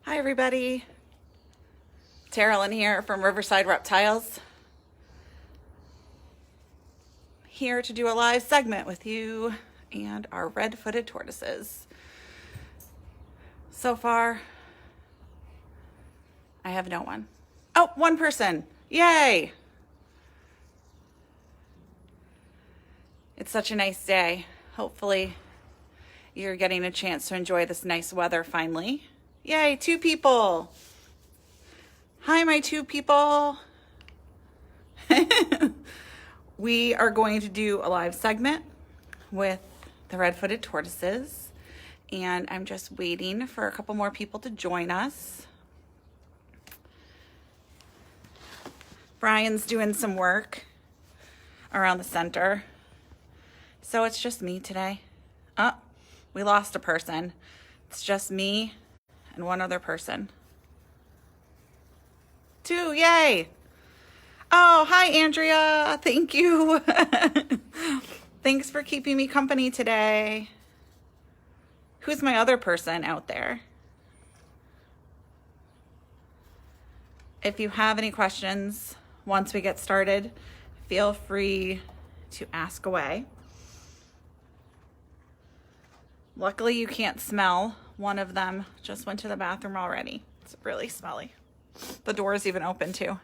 Hi everybody, Terrellyn here from Riverside Reptiles. Here to do a live segment with you and our red-footed tortoises. So far, I have no one. Oh, one person, yay! It's such a nice day. Hopefully you're getting a chance to enjoy this nice weather finally. Yay, 2 people. Hi, my 2 people. We are going to do a live segment with the red-footed tortoises, and I'm just waiting for a couple more people to join us. Brian's doing some work around the center, so it's just me today. Oh, we lost a person. It's just me and one other person. 2, yay! Oh, hi, Andrea. Thank you. Thanks for keeping me company today. Who's my other person out there? If you have any questions once we get started, feel free to ask away. Luckily, you can't smell. One of them just went to the bathroom already. It's really smelly. The door is even open too.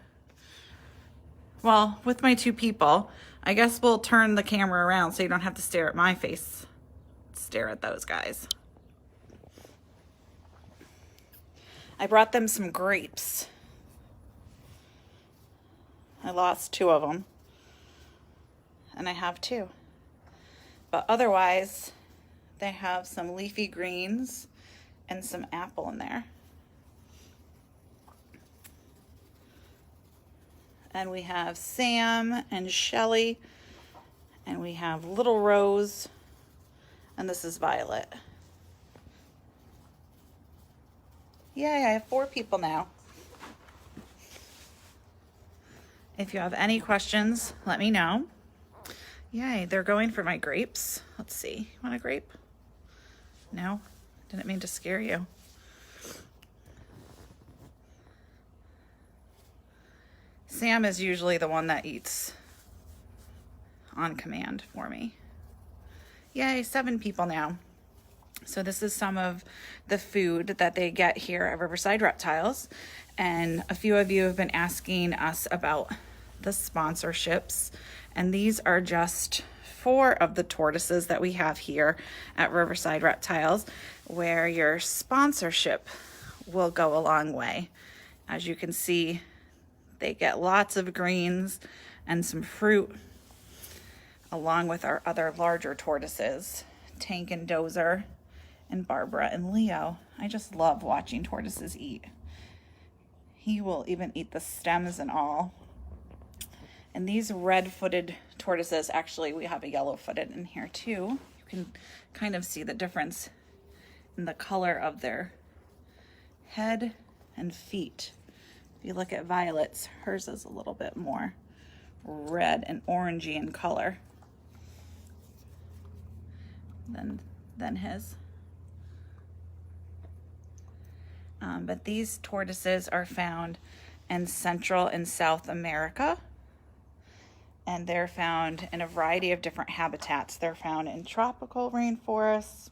Well, with my 2 people, I guess we'll turn the camera around so you don't have to stare at my face. Stare at those guys. I brought them some grapes. I lost 2 of them. And I have 2. But otherwise, they have some leafy greens and some apple in there. And we have Sam and Shelly, and we have Little Rose, and this is Violet. Yay, I have 4 people now. If you have any questions, let me know. Yay, they're going for my grapes. Let's see, want a grape? No, didn't mean to scare you. Sam is usually the one that eats on command for me. Yay, 7 people now. So this is some of the food that they get here at Riverside Reptiles. And a few of you have been asking us about the sponsorships. And these are just 4 of the tortoises that we have here at Riverside Reptiles, where your sponsorship will go a long way. As you can see, they get lots of greens and some fruit, along with our other larger tortoises, Tank and Dozer, and Barbara and Leo. I just love watching tortoises eat. He will even eat the stems and all. And these red-footed tortoises, actually we have a yellow-footed in here too. You can kind of see the difference in the color of their head and feet. If you look at Violet's, hers is a little bit more red and orangey in color than his. But these tortoises are found in Central and South America, and they're found in a variety of different habitats. They're found in tropical rainforests,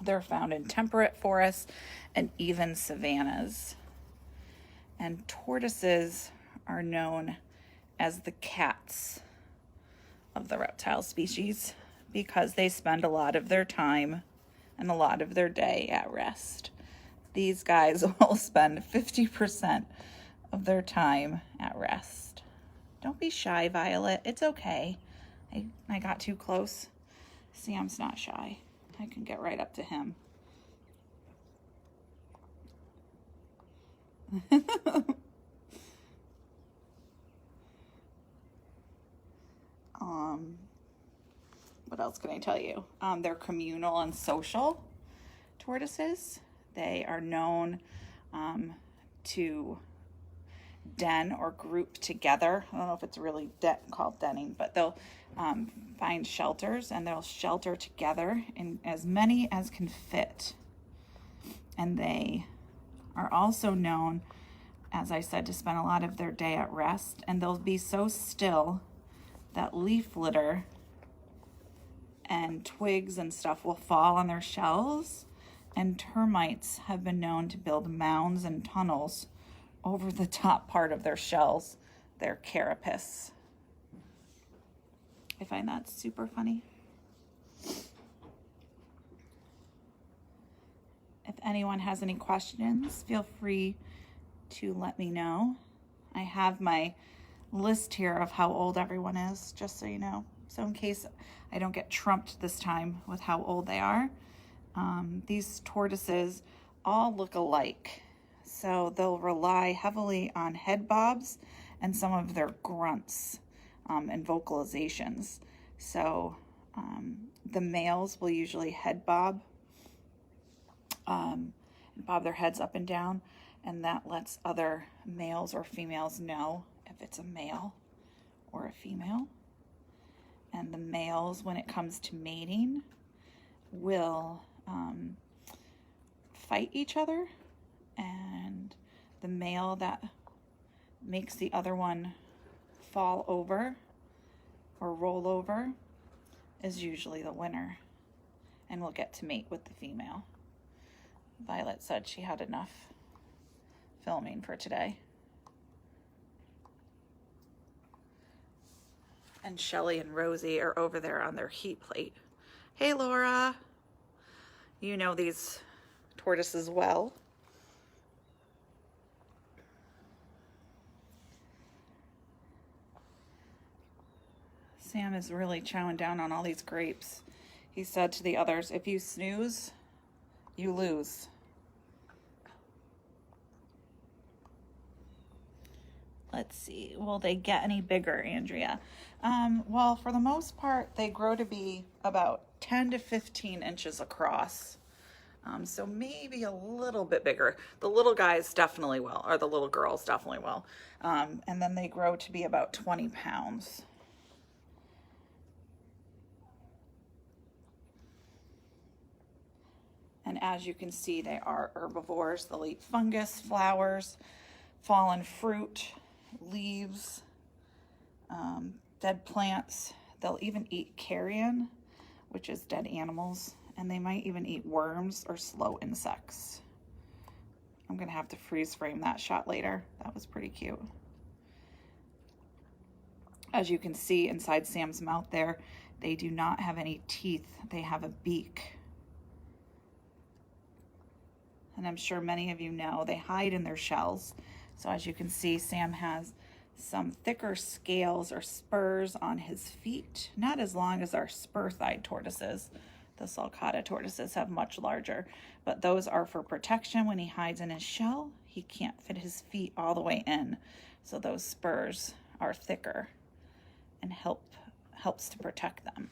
they're found in temperate forests, and even savannas. And tortoises are known as the cats of the reptile species because they spend a lot of their time and a lot of their day at rest. These guys will spend 50% of their time at rest. Don't be shy, Violet. It's okay. I got too close. Sam's not shy. I can get right up to him. What else can I tell you? They're communal and social tortoises. They are known to den or group together. I don't know if it's really called denning, but they'll find shelters and they'll shelter together in as many as can fit. And they are also known, as I said, to spend a lot of their day at rest, and they'll be so still that leaf litter and twigs and stuff will fall on their shells, and termites have been known to build mounds and tunnels over the top part of their shells, their carapace. I find that super funny. If anyone has any questions, feel free to let me know. I have my list here of how old everyone is, just so you know. So in case I don't get trumped this time with how old they are, these tortoises all look alike. So they'll rely heavily on head bobs and some of their grunts and vocalizations. So the males will usually head bob and bob their heads up and down, and that lets other males or females know if it's a male or a female. And the males, when it comes to mating, will fight each other, and the male that makes the other one fall over or roll over is usually the winner and will get to mate with the female. Violet said she had enough filming for today. And Shelly and Rosie are over there on their heat plate. Hey, Laura. You know these tortoises well. Sam is really chowing down on all these grapes. He said to the others, if you snooze, you lose. Let's see, will they get any bigger, Andrea? Well, for the most part, they grow to be about 10 to 15 inches across. So maybe a little bit bigger. The little guys definitely will, or the little girls definitely will. And then they grow to be about 20 pounds. And as you can see, they are herbivores. They'll eat fungus, flowers, fallen fruit, leaves, dead plants. They'll even eat carrion, which is dead animals, and they might even eat worms or slow insects. I'm gonna have to freeze frame that shot later. That was pretty cute. As you can see inside Sam's mouth there, they do not have any teeth. They have a beak. And I'm sure many of you know they hide in their shells. So as you can see, Sam has some thicker scales or spurs on his feet, not as long as our spur-thighed tortoises. The sulcata tortoises have much larger, but those are for protection. When he hides in his shell, he can't fit his feet all the way in. So those spurs are thicker and helps to protect them.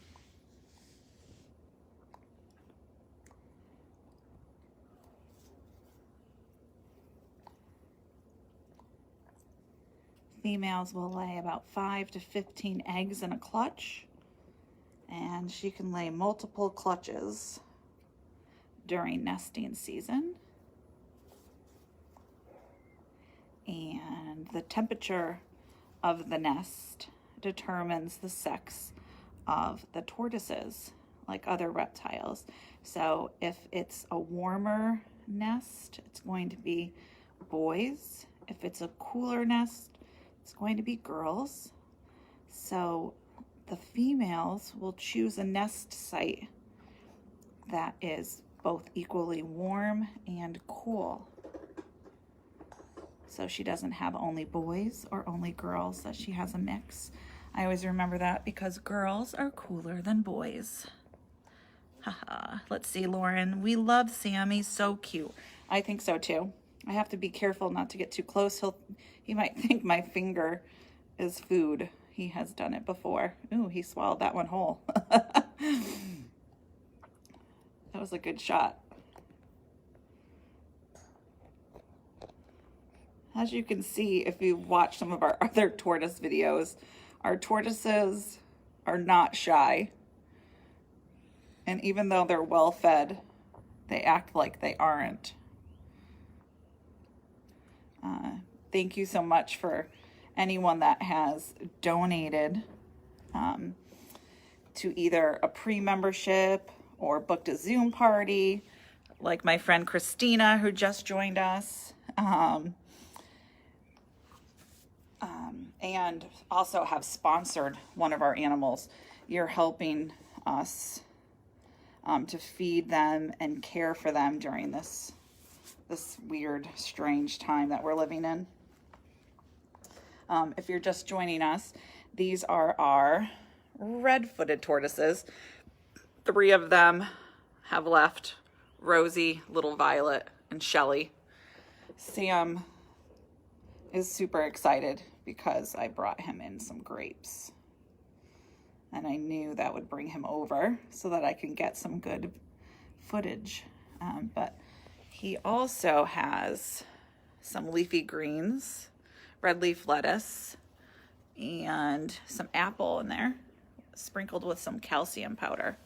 Females will lay about 5 to 15 eggs in a clutch, and she can lay multiple clutches during nesting season. And the temperature of the nest determines the sex of the tortoises, like other reptiles. So if it's a warmer nest, it's going to be boys. If it's a cooler nest, it's going to be girls. So the females will choose a nest site that is both equally warm and cool. So she doesn't have only boys or only girls, that she has a mix. I always remember that because girls are cooler than boys. Haha. Let's see, Lauren. We love Sam. He's so cute. I think so too. I have to be careful not to get too close. He might think my finger is food. He has done it before. Ooh, he swallowed that one whole. That was a good shot. As you can see, if you watch some of our other tortoise videos, our tortoises are not shy. And even though they're well fed, they act like they aren't. Thank you so much for anyone that has donated to either a pre-membership or booked a Zoom party, like my friend Christina, who just joined us, and also have sponsored one of our animals. You're helping us to feed them and care for them during this weird, strange time that we're living in. If you're just joining us, these are our red-footed tortoises. 3 of them have left: Rosie, Little Violet, and Shelly. Sam is super excited because I brought him in some grapes. And I knew that would bring him over so that I can get some good footage. But he also has some leafy greens, red leaf lettuce, and some apple in there, sprinkled with some calcium powder.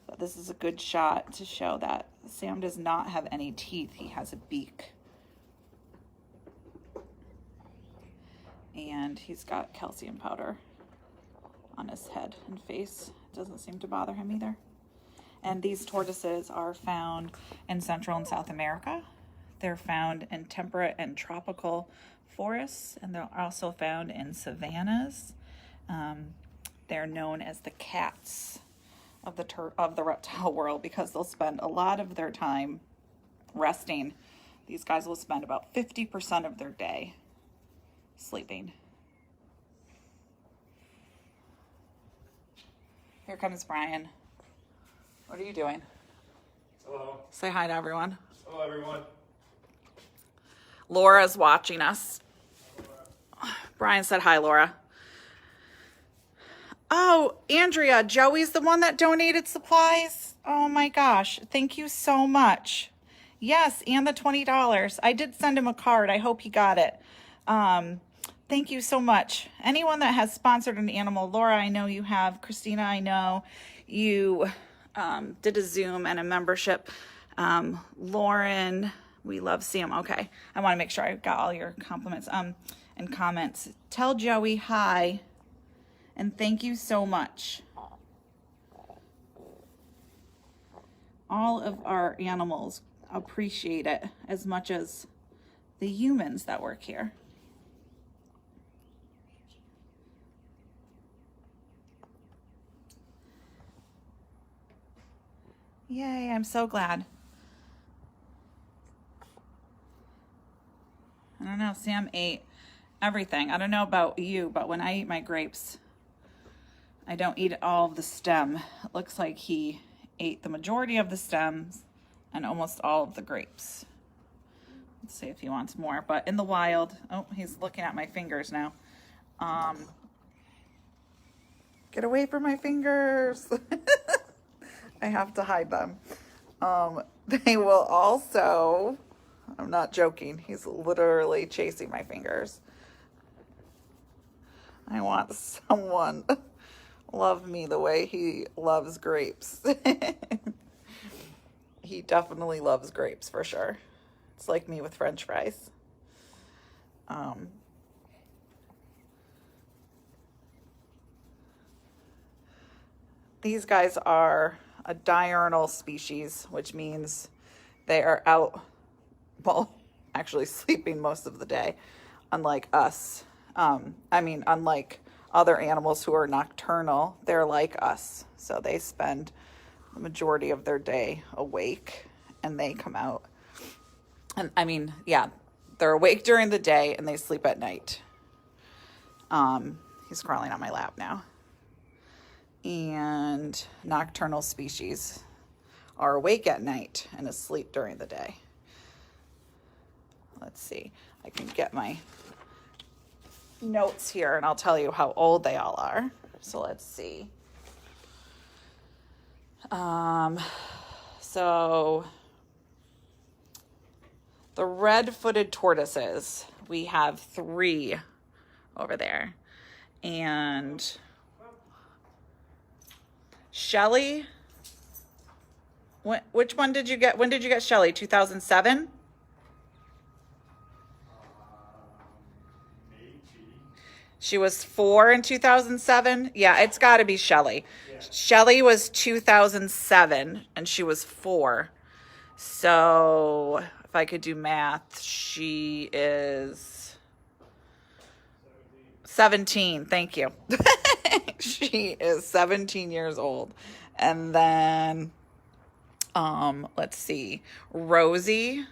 But this is a good shot to show that Sam does not have any teeth. He has a beak. And he's got calcium powder on his head and face. It doesn't seem to bother him either. And these tortoises are found in Central and South America. They're found in temperate and tropical forests, and they're also found in savannas. They're known as the cats of the reptile world because they'll spend a lot of their time resting. These guys will spend about 50% of their day sleeping. Here comes Brian. What are you doing? Hello. Say hi to everyone. Hello, everyone. Laura's watching us. Brian said hi, Laura. Oh, Andrea, Joey's the one that donated supplies. Oh my gosh. Thank you so much. Yes, and the $20. I did send him a card. I hope he got it. Thank you so much. Anyone that has sponsored an animal, Laura, I know you have. Christina, I know you did a Zoom and a membership. Lauren, we love Sam. Okay, I want to make sure I got all your compliments and comments. Tell Joey hi, and thank you so much. All of our animals appreciate it as much as the humans that work here. Yay, I'm so glad. I don't know, Sam ate everything. I don't know about you, but when I eat my grapes, I don't eat all of the stem. It looks like he ate the majority of the stems and almost all of the grapes. Let's see if he wants more, but in the wild, oh, he's looking at my fingers now. Get away from my fingers. I have to hide them. They will also, I'm not joking, he's literally chasing my fingers. I want someone love me the way he loves grapes. He definitely loves grapes for sure. It's like me with French fries. These guys are a diurnal species, which means they are out, well, actually sleeping most of the day, unlike us. Unlike other animals who are nocturnal, they're like us. So they spend the majority of their day awake, and they come out. And they're awake during the day and they sleep at night. He's crawling on my lap now. And nocturnal species are awake at night and asleep during the day. Let's see. I can get my notes here and I'll tell you how old they all are. So let's see. So the red-footed tortoises, we have 3 over there. And Shelly Which one did you get? When did you get Shelly? 2007? Maybe. She was 4 in 2007. Yeah, it's got to be Shelly. Yeah. Shelly was 2007 and she was 4. So if I could do math, she is 17. Thank you. She is 17 years old. And then, let's see, Rosie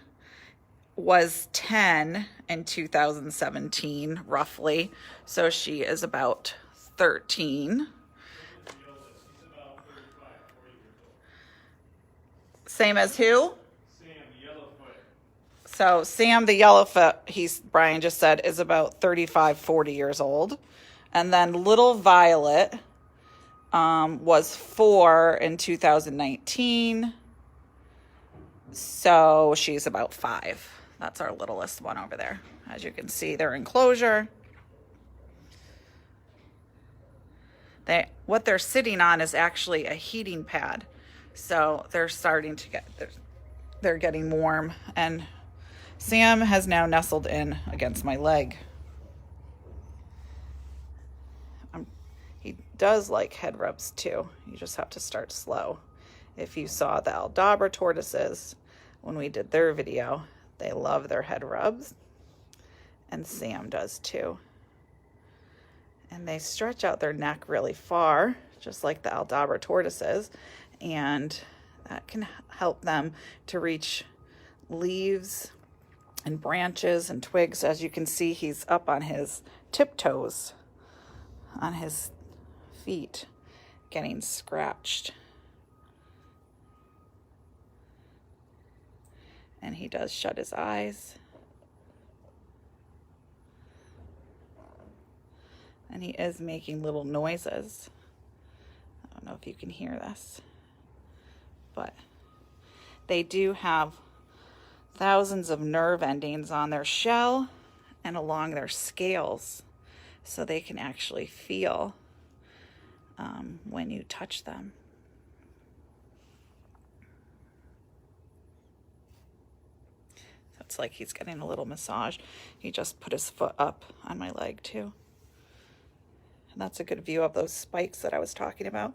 was 10 in 2017, roughly. So she is about 13. She's about 35, 40 years old. Same as who? Sam, the Yellowfoot. So Sam the Yellowfoot, Brian just said, is about 35, 40 years old. And then little Violet was 4 in 2019. So she's about 5. That's our littlest one over there. As you can see, their enclosure. What they're sitting on is actually a heating pad. So they're starting to they're getting warm. And Sam has now nestled in against my leg. He does like head rubs too. You just have to start slow. If you saw the Aldabra tortoises when we did their video, they love their head rubs. And Sam does too. And they stretch out their neck really far, just like the Aldabra tortoises. And that can help them to reach leaves and branches and twigs. As you can see, he's up on his tiptoes, on his feet, getting scratched. And he does shut his eyes. And he is making little noises. I don't know if you can hear this, but they do have thousands of nerve endings on their shell and along their scales, so they can actually feel when you touch them. So it's like he's getting a little massage. He just put his foot up on my leg too. And that's a good view of those spikes that I was talking about.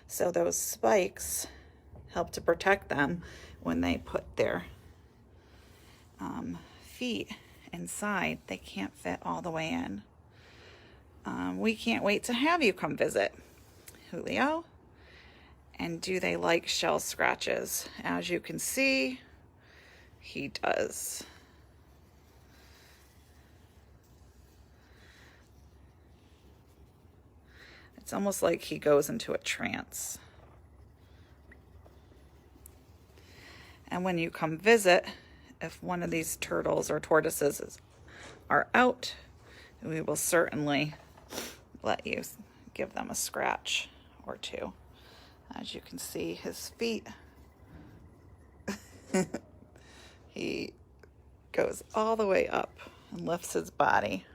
So those spikes help to protect them when they put their feet inside. They can't fit all the way in. We can't wait to have you come visit, Julio. And do they like shell scratches? As you can see, he does. It's almost like he goes into a trance. And when you come visit, if one of these turtles or tortoises are out, we will certainly let you give them a scratch or two. As you can see, his feet, he goes all the way up and lifts his body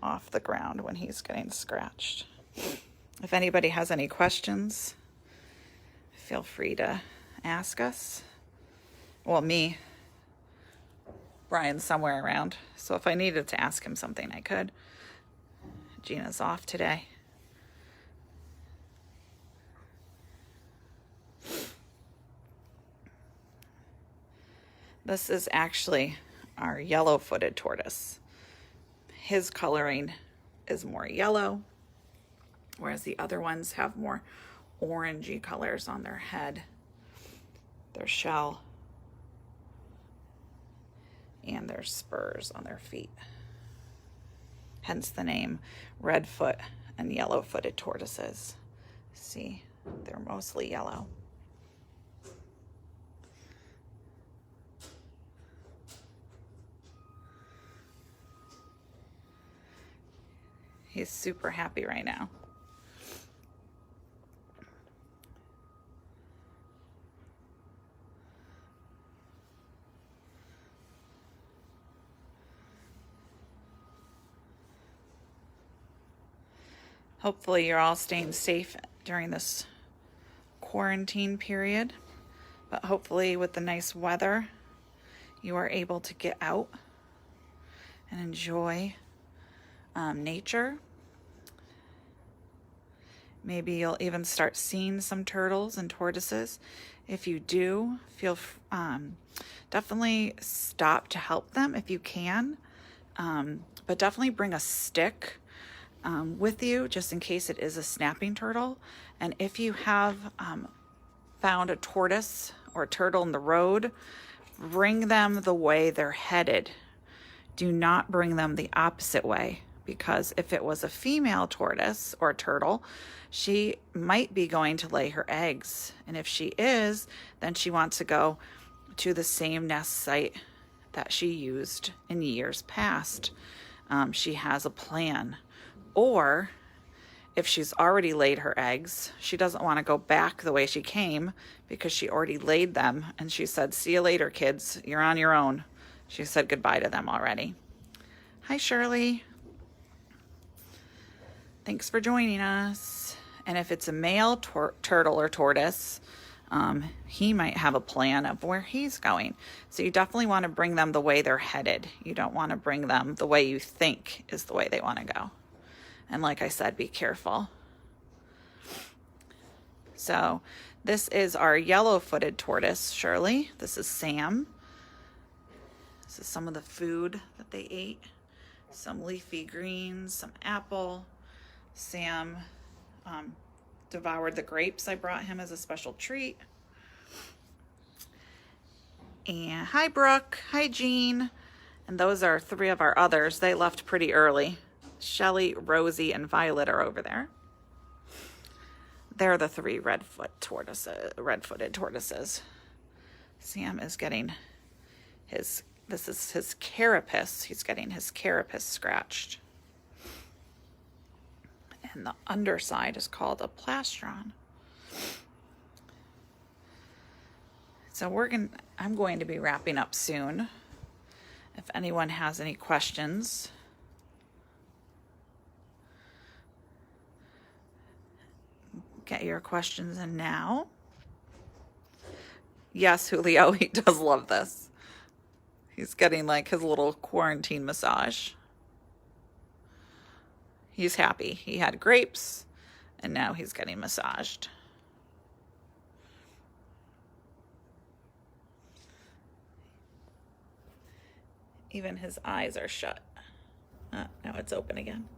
off the ground when he's getting scratched. If anybody has any questions, feel free to ask us. Well, me. Brian's somewhere around, so if I needed to ask him something, I could. Gina's off today. This is actually our yellow-footed tortoise. His coloring is more yellow, whereas the other ones have more orangey colors on their head, their shell, and their spurs on their feet. Hence the name redfoot and yellow-footed tortoises. See, they're mostly yellow. He's super happy right now. Hopefully you're all staying safe during this quarantine period. But hopefully with the nice weather, you are able to get out and enjoy nature. Maybe you'll even start seeing some turtles and tortoises. If you do, definitely stop to help them if you can. But definitely bring a stick with you just in case it is a snapping turtle. And if you have found a tortoise or a turtle in the road, bring them the way they're headed. Do not bring them the opposite way, because if it was a female tortoise or turtle, she might be going to lay her eggs. And if she is, then she wants to go to the same nest site that she used in years past. She has a plan. Or if she's already laid her eggs, she doesn't want to go back the way she came because she already laid them. And she said, "See you later, kids. You're on your own." She said goodbye to them already. Hi, Shirley. Thanks for joining us. And if it's a male turtle or tortoise, he might have a plan of where he's going. So you definitely want to bring them the way they're headed. You don't want to bring them the way you think is the way they want to go. And like I said, be careful. So this is our yellow-footed tortoise, Shirley. This is Sam. This is some of the food that they ate. Some leafy greens, some apple. Sam devoured the grapes I brought him as a special treat. And hi, Brooke. Hi, Jean. And those are 3 of our others. They left pretty early. Shelly, Rosie, and Violet are over there. They're the 3 red-footed tortoises. Sam is getting this is his carapace. He's getting his carapace scratched. And the underside is called a plastron. So I'm going to be wrapping up soon. If anyone has any questions, get your questions in now. Yes, Julio, he does love this. He's getting like his little quarantine massage. He's happy. He had grapes and now he's getting massaged. Even his eyes are shut. Now it's open again.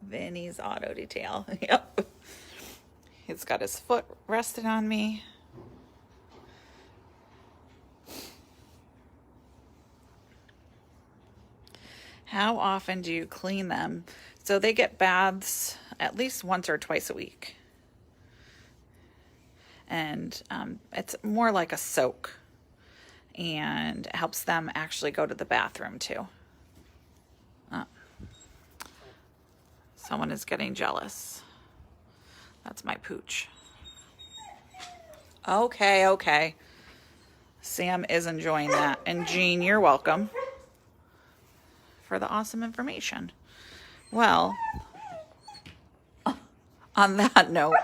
Vinny's auto detail. Yep. He's got his foot rested on me. How often do you clean them? So they get baths at least once or twice a week. And it's more like a soak. And it helps them actually go to the bathroom too. Someone is getting jealous. That's my pooch. Okay. Sam is enjoying that. And Jean, you're welcome for the awesome information. Well, on that note,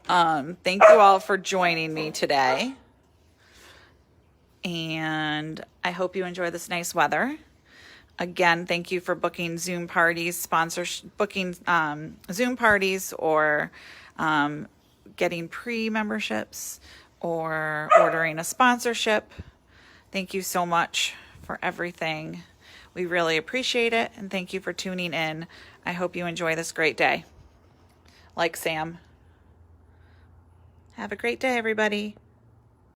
thank you all for joining me today. And I hope you enjoy this nice weather. Again, thank you for booking Zoom parties, booking Zoom parties, or getting pre-memberships, or ordering a sponsorship. Thank you so much for everything. We really appreciate it, and thank you for tuning in. I hope you enjoy this great day. Like Sam. Have a great day, everybody.